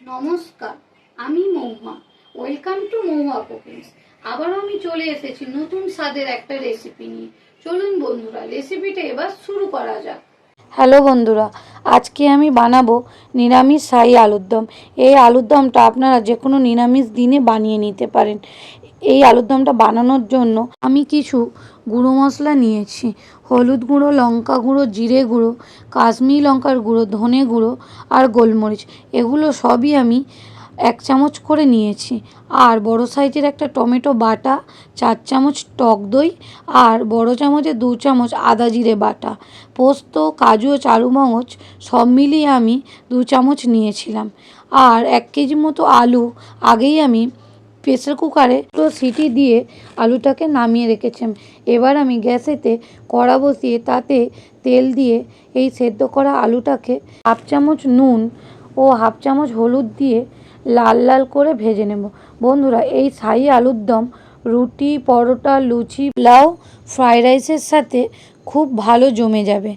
নমস্কার, আমি Mahua. Welcome to Mahua cookings. আবারও আমি চলে এসেছি নতুন স্বাদের একটা রেসিপি নিয়ে। চলুন বন্ধুরা, রেসিপিটা এবার শুরু করা যাক। হ্যালো বন্ধুরা, আজকে আমি বানাবো নিরামিষ শাহী আলুর দম। এই আলুর দমটা আপনারা যে কোনো নিরামিষ দিনে বানিয়ে নিতে পারেন। এই আলুর দমটা বানানোর জন্য আমি কিছু গুঁড়ো মশলা নিয়েছি। হলুদ গুঁড়ো, লঙ্কা গুঁড়ো, জিরে গুঁড়ো, কাশ্মীরি লঙ্কার গুঁড়ো, ধনে গুঁড়ো আর গোলমরিচ। এগুলো সবই আমি 1 চামচ করে নিয়েছি। আর বড় সাইজের একটা টমেটো বাটা, 4 চামচ টক দই আর বড় চামচে 2 চামচ আদা জিরে বাটা, পোস্ত, কাজু ও চারুমগজ সব মিলিয়ে আমি 2 চামচ নিয়েছিলাম। আর 1 কেজি মতো আলু আগেই আমি প্রেসার কুকারে দুটো সিটি দিয়ে আলুটাকে নামিয়ে রেখেছিলাম। এবার আমি গ্যাসেতে কড়া বসিয়ে তাতে তেল দিয়ে এই সেদ্ধ করা আলুটাকে 1/2 চামচ নুন ও 1/2 চামচ হলুদ দিয়ে লাল লাল করে ভেজে নেব। বন্ধুরা, এই শাহী আলুর দম রুটি, পরোটা, লুচি, পোলাও, ফ্রাইড রাইসের সাথে খুব ভালো জমে যাবে।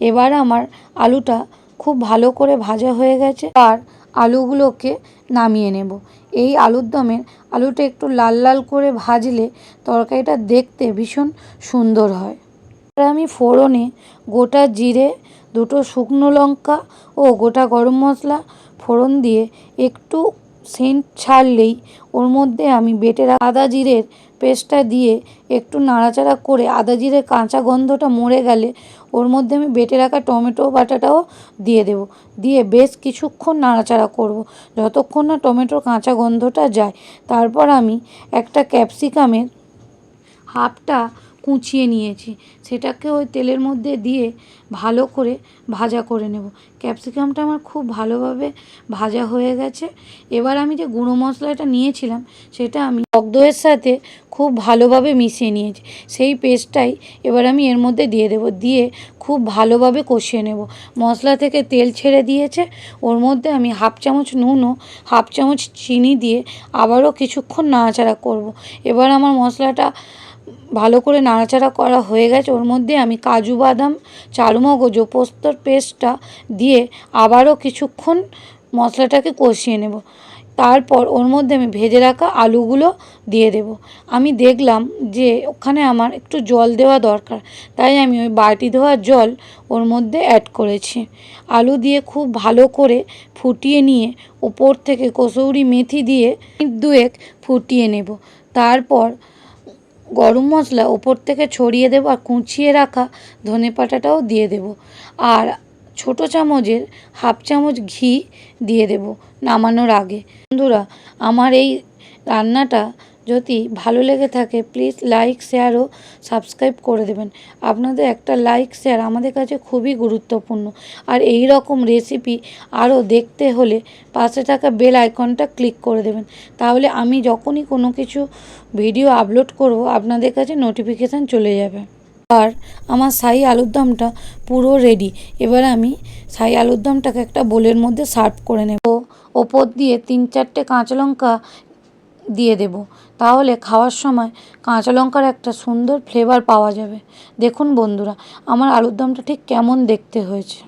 এবার আমার আলুটা খুব ভালো করে ভাজা হয়ে গেছে। আর আলুগুলোকে নামিয়ে নেব। এই আলুর দমের আলুটা একটু লাল লাল করে ভাজলে তরকারিটা দেখতে ভীষণ সুন্দর হয়। এবার আমি ফোড়নে গোটা জিরে, 2টো শুকনো লঙ্কা ও গোটা গরম মশলা ফোড়ন দিয়ে একটু সেন্ট ছাড়লেই ওর মধ্যে আমি বেটে রাখা আদা জিরের পেস্টটা দিয়ে একটু নাড়াচাড়া করে আদা জিরের কাঁচা গন্ধটা মরে গেলে ওর মধ্যে আমি বেটে রাখা টমেটো বাটাটাও দিয়ে দেব। দিয়ে বেশ কিছুক্ষণ নাড়াচাড়া করব যতক্ষণ না টমেটোর কাঁচা গন্ধটা যায়। তারপর আমি একটা ক্যাপসিকামের হাফটা কুচিয়ে নিয়েছি, সেটাকে ওই তেলের মধ্যে দিয়ে ভালো করে ভাজা করে নেব। ক্যাপসিকামটা আমার খুব ভালোভাবে ভাজা হয়ে গেছে। এবার আমি যে গুঁড়ো মশলাটা নিয়েছিলাম সেটা আমি টক দইয়ের সাথে খুব ভালোভাবে মিশিয়ে নিয়েছি। সেই পেস্টটাই এবার আমি এর মধ্যে দিয়ে দেব, দিয়ে খুব ভালোভাবে কষিয়ে নেব। মশলা থেকে তেল ছেড়ে দিয়েছে, ওর মধ্যে আমি 1/2 চামচ নুন ও 1/2 চামচ চিনি দিয়ে আবারও কিছুক্ষণ নাড়াচাড়া করব। এবার আমার মশলাটা ভালো করে নাড়াচাড়া করা হয়ে গেছে। ওর মধ্যে আমি কাজু বাদাম, চারুমগজ ও পোস্তর পেস্টটা দিয়ে আবারও কিছুক্ষণ মশলাটাকে কষিয়ে নেব। তারপর ওর মধ্যে আমি ভেজে রাখা আলুগুলো দিয়ে দেব। আমি দেখলাম যে ওখানে আমার একটু জল দেওয়া দরকার, তাই আমি ওই বাটি ধোয়া জল ওর মধ্যে অ্যাড করেছি। আলু দিয়ে খুব ভালো করে ফুটিয়ে নিয়ে ওপর থেকে কসুরি মেথি দিয়ে মিনিট 2 ফুটিয়ে নেব। তারপর গরম মশলা ওপর থেকে ছড়িয়ে দেবো আর কুচিয়ে রাখা ধনেপাতাটাও দিয়ে দেব। আর ছোটো চামচের 1/2 চামচ ঘি দিয়ে দেব নামানোর আগে। বন্ধুরা, আমার এই রান্নাটা যদি ভালো লেগে থাকে প্লিজ লাইক, শেয়ার ও সাবস্ক্রাইব করে দেবেন। আপনাদের একটা লাইক, শেয়ার আমাদের কাছে খুবই গুরুত্বপূর্ণ। আর এই রকম রেসিপি আরও দেখতে হলে পাশে থাকা বেল আইকনটা ক্লিক করে দেবেন। তাহলে আমি যখনই কোনো কিছু ভিডিও আপলোড করব আপনাদের কাছে নোটিফিকেশান চলে যাবে। আর আমার শাহী আলুর দমটা পুরো রেডি। এবার আমি শাহী আলুর দমটাকে একটা বোলের মধ্যে সার্ভ করে নেব। ওপর দিয়ে 3-4টে কাঁচা লঙ্কা দিয়ে দেব, তাহলে খাওয়ার সময় কাঁচা লঙ্কার একটা সুন্দর ফ্লেভার পাওয়া যাবে। দেখুন বন্ধুরা, আমার আলুর দমটা ঠিক কেমন দেখতে হয়েছে।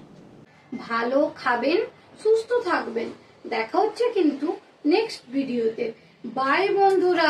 ভালো খাবেন, সুস্থ থাকবেন। দেখা হচ্ছে কিন্তু নেক্সট ভিডিওতে। বাই বন্ধুরা।